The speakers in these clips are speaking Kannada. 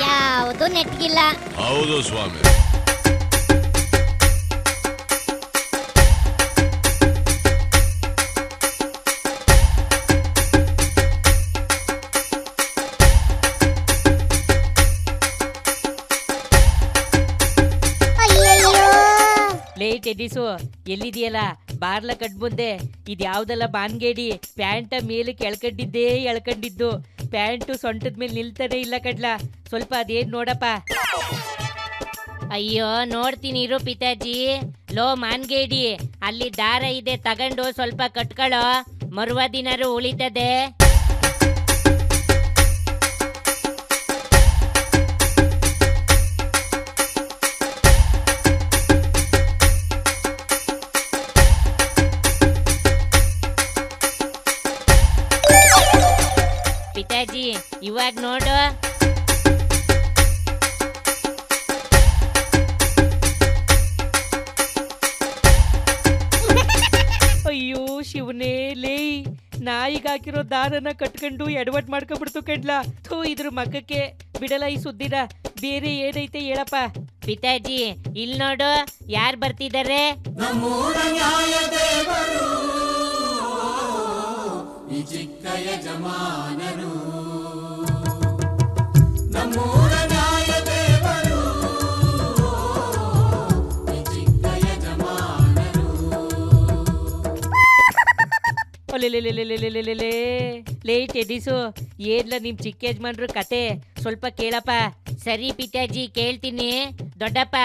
ಯಾವುದು ನೆಟ್ಗಿಲ್ಲ. ಹೌದು ಸ್ವಾಮಿ. ಲೇಟ್ ಎಡಿಸು ಎಲ್ಲಿದೆಯಲ್ಲ ಬಾರ್ಲ ಕಟ್ಬಂದೆ. ಇದ್ಯಾವ್ದಲ್ಲ ಬಾನ್ಗೇಡಿ, ಪ್ಯಾಂಟ ಮೇಲೆ ಕೆಳ್ಕಂಡಿದ್ದೇ ಎಳ್ಕಂಡಿದ್ದು. ಪ್ಯಾಂಟು ಸೊಂಟದ ಮೇಲೆ ನಿಲ್ತಾನೆ ಇಲ್ಲ ಕಡ್ಲ. ಸ್ವಲ್ಪ ಅದೇನ್ ನೋಡಪ್ಪ. ಅಯ್ಯೋ ನೋಡ್ತೀನಿ ಇರು ಪಿತಾಜಿ. ಲೋ ಮಾನ್ಗೇಡಿ, ಅಲ್ಲಿ ದಾರ ಇದೆ, ತಗೊಂಡು ಸ್ವಲ್ಪ ಕಟ್ಕೊಳ್ಳೋ, ಮರುವ ದಿನಾರು ಉಳಿತದೆ. ಪಿತಾಜಿ ಇವಾಗ ನೋಡು. ಅಯ್ಯೋ ಶಿವನೇ ಲೇ, ನಾಯಿಗೆ ಹಾಕಿರೋ ದಾರನ ಕಟ್ಕೊಂಡು ಎಡವಟ್ ಮಾಡ್ಕೊಂಡ್ಬಿಡ್ತು ಕಡ್ಲ. ಥೂ, ಇದ್ರ ಮಕ್ಕಕ್ಕೆ ಬಿಡಲ್ಲ ಈ ಸುದ್ದಿನ. ಬೇರೆ ಏನೈತೆ ಹೇಳಪ್ಪ. ಪಿತಾಜಿ ಇಲ್ಲಿ ನೋಡು, ಯಾರು ಬರ್ತಿದ್ದಾರೆ? ನಮ್ಮೂರ ನ್ಯಾಯ ದೇವರು, ಈ ಚಿಕ್ಕ ಯಜಮಾನರು. ನಮ್ಮೂರ ನ್ಯಾಯ ದೇವರು, ಈ ಚಿಕ್ಕ ಯಜಮಾನರು. ಲೇಟ್ ಎಡಿಸು, ಏನ್ಲ ನಿಮ್ ಚಿಕ್ಕ ಯಜಮಾನ್ರು ಕತೆ ಸ್ವಲ್ಪ ಕೇಳಪ್ಪ. ಸರಿ ಪಿತಾಜಿ ಕೇಳ್ತೀನಿ. ದೊಡ್ಡಪ್ಪ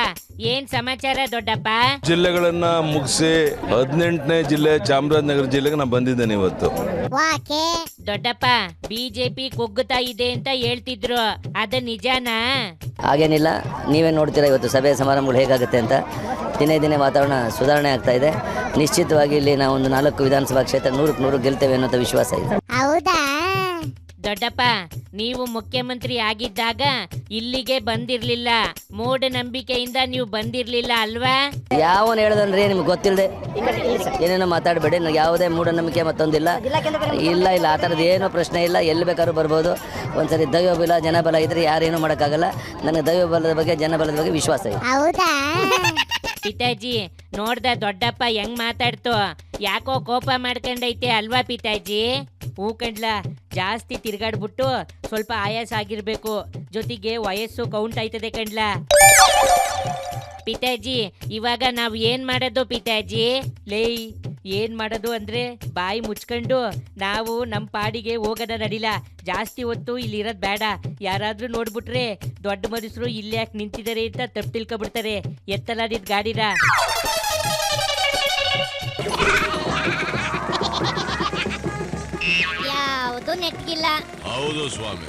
ಏನ್ ಸಮಾಚಾರ ದೊಡ್ಡಪ್ಪ? ಜಿಲ್ಲೆಗಳನ್ನ ಮುಗಿಸಿ 18ನೇ ಜಿಲ್ಲೆ ಚಾಮರಾಜನಗರ ಜಿಲ್ಲೆಗೆ ನಾನು ಬಂದಿದ್ದೇನೆ ಇವತ್ತು. ದೊಡ್ಡಪ್ಪ ಬಿಜೆಪಿ ಕುಗ್ಗುತ್ತಾ ಇದೆ ಅಂತ ಹೇಳ್ತಿದ್ರು, ಅದು ನಿಜಾನಾ? ಹಾಗೇನಿಲ್ಲ, ನೀವೇ ನೋಡ್ತೀರಾ ಇವತ್ತು ಸಭೆ ಸಮಾರಂಭಗಳು ಹೇಗಾಗುತ್ತೆ ಅಂತ. ದಿನೇ ದಿನೇ ವಾತಾವರಣ ಸುಧಾರಣೆ ಆಗ್ತಾ ಇದೆ. ನಿಶ್ಚಿತವಾಗಿ ಇಲ್ಲಿ ನಾವು ಒಂದು 4 ವಿಧಾನಸಭಾ ಕ್ಷೇತ್ರ 100ಕ್ಕೆ 100 ಗೆಲ್ತೇವೆ ಅನ್ನೋ ವಿಶ್ವಾಸ ಇದೆ. ಹೌದಾ? ದೊಡ್ಡಪ್ಪ ನೀವು ಮುಖ್ಯಮಂತ್ರಿ ಆಗಿದ್ದಾಗ ಇಲ್ಲಿಗೆ ಬಂದಿರ್ಲಿಲ್ಲ, ಮೂಢನಂಬಿಕೆಯಿಂದ ನೀವು ಬಂದಿರ್ಲಿಲ್ಲ ಅಲ್ವಾ? ಯಾವನ್ ಹೇಳೋದನ್ರಿ ನಿಮ್ಗೆ ಗೊತ್ತಿಲ್ಲದೆ ಏನೇನೋ ಮಾತಾಡಬೇಡಿ. ನನಗೆ ಯಾವುದೇ ಮೂಢನಂಬಿಕೆ ಮತ್ತೊಂದಿಲ್ಲ. ಇಲ್ಲ ಇಲ್ಲ, ಆ ಥರದ್ದು ಏನೋ ಪ್ರಶ್ನೆ ಇಲ್ಲ. ಎಲ್ಲಿ ಬೇಕಾದ್ರೂ ಬರ್ಬೋದು. ಒಂದ್ಸರಿ ದೈವಬಲ ಜನಬಲ ಇದ್ರೆ ಯಾರೇನೂ ಮಾಡೋಕ್ಕಾಗಲ್ಲ. ನನಗೆ ದೈವಬಲದ ಬಗ್ಗೆ ಜನಬಲದ ಬಗ್ಗೆ ವಿಶ್ವಾಸ ಇದೆ. ಹೌದಾ? ಪಿತಾಜಿ ನೋಡ್ದ ದೊಡ್ಡಪ್ಪ ಹೆಂಗ್ ಮಾತಾಡ್ತು? ಯಾಕೋ ಕೋಪ ಮಾಡ್ಕೊಂಡೈತೆ ಅಲ್ವಾ ಪಿತಾಜಿ? ಹೂ ಕಂಡ್ಲ, ಜಾಸ್ತಿ ತಿರ್ಗಾಡ್ಬಿಟ್ಟು ಸ್ವಲ್ಪ ಆಯಾಸ ಆಗಿರ್ಬೇಕು. ಜೊತೆಗೆ ವಯಸ್ಸು ಕೌಂಟ್ ಆಯ್ತದೆ ಕಂಡ್ಲ. ಪಿತಾಜಿ ಇವಾಗ ನಾವ್ ಏನ್ ಮಾಡೋದು ಪಿತಾಜಿ? ಲೇಯ್, ಏನ್ ಮಾಡೋದು ಅಂದ್ರೆ ಬಾಯಿ ಮುಚ್ಕೊಂಡು ನಾವು ನಮ್ ಪಾಡಿಗೆ ಹೋಗೋದ ನಡಿಲ್ಲ. ಜಾಸ್ತಿ ಹೊತ್ತು ಇಲ್ಲಿ ಇರೋದ್ ಬೇಡ. ಯಾರಾದ್ರೂ ನೋಡ್ಬಿಟ್ರೆ ದೊಡ್ಡ ಮನುಷ್ಯರು ಇಲ್ಲಿ ಯಾಕೆ ನಿಂತಿದ್ದಾರೆ ಅಂತ ತಪ್ಪು ತಿಳ್ಕೊಬಿಡ್ತಾರೆ. ಎತ್ತಲ್ಲ ನಿದ್ ಗಾಡಿನ. ಯಾವುದು ನೆಟ್ಗಿಲ್ಲ. ಹೌದು ಸ್ವಾಮಿ.